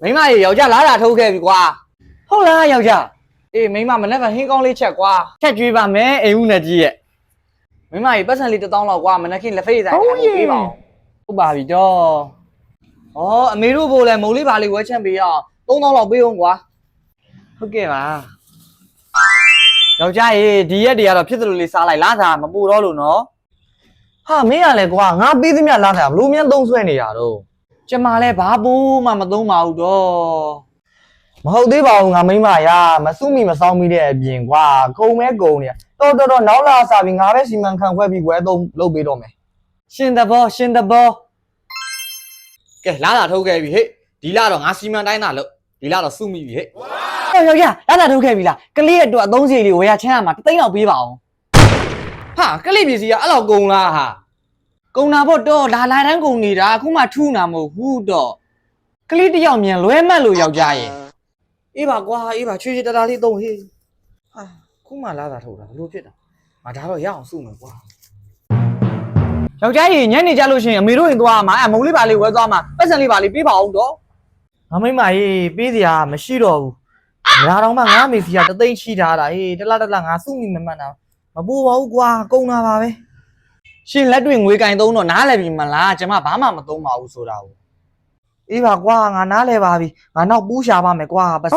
မိမရေယောက်ျားလာတာထုတ်ခဲ့ပြီကွာဟုတ်လားယောက်ျားအေးမိမမနေ့ကဟင်းကောင်းလေးချက်ကွာချက်ကျွေးပါမယ်အိမ်ဦးနဲ့ကြီးရဲ့မိမရေပတ်စံလေး1000လောက်ကွာမနေ့ကလက်ဖေးဆိုင်ထိုင်ပေးပါဟုတ်ပါပြီတော့ဩအမေတို့ဘို့လဲမုံလေးပါလေးဝဲချက်ပေးအောင်3000လောက်ပေးအောင်ကွာဟုတ်ကဲ့ပါယောက်ျားရေဒီရက်တွေကတော့ဖြစ်သလိုလေးစားလိုက်လားသာမပူတော့လို့နော်ဟာမင်းရလဲကွာငါပေးသမျှလားသာဘလို့မြန်သုံးဆွဲနေရတော့ကျမလဲဘာဘူးမှမသုံးပါဘူးတော့မဟုတ်သေးပါဘူးငါမိမရမစုမိမဆောင်မိတဲ့အပြင်ကွာကုံမဲကုံနေတော်နောက်လာစားပြီးငါပဲစီမံခန့်ခွဲပြီးကွဲသုံးလုပ်ပေးတော့မယ်ရှင်တဘောကဲလာတာထုတ်ခဲ့ပြီဟဲ့ဒီလာတော့ငါစီမံတိုင်းတာလို့ဒီလာတော့စုမိပြီဟဲ့ယောက်ျားလာတာထုတ်ခဲ့ပြီလားကလေးအတွက်အသုံးစရိတ်လေးဝယ်ရချမ်းရမှာ3သိန်းလောက်ပေးပါအောင်ဟာကလေးပစ္စည်းကအဲ့လောက်ကုန်လားဟာကုန်တာပေါ့တော့လာတိုင်းကုန်နေတာအခုမှထူးနာမဟုတ်ဘူးတော့ကလေးတယောက်မြန်လွဲမှတ်လို့ယောက်ျားရဲ့အေးပါကွာအေးပါချွေတတာလေးသုံးဟေးဟာခုမှလာတာထုတ်တာဘလို့ဖြစ်တာငါဒါတော့ရအောင်စုမယ်ကွာယောက်ျားကြီးညနေကြလို့ရှိရင်အမေတို့ရင်သွားမှာအမုံလေးပါလေးဝဲသွားမှာပတ်စံလေးပါလေးပေးပါအောင်တော့ငါမိမကြီးပေးစရာမရှိတော့ဘူးငါတော့မှငါမေစီက3သိန်းရှိထားတာဟေးတလားငါစုမိမမှန်တာမပူပါဘူးကွာကုန်တာပါပဲရှင်လက်တွေ့ငွေကင်သုံးတော့နားလည်ပြီမလားကျမဘာမှမသုံးပါဘူးဆိုတာကိုအေးပါကွာငါနားလည်ပါပြီငါနောက်ပူးရှာပါမယ်ကွာပတ်စံ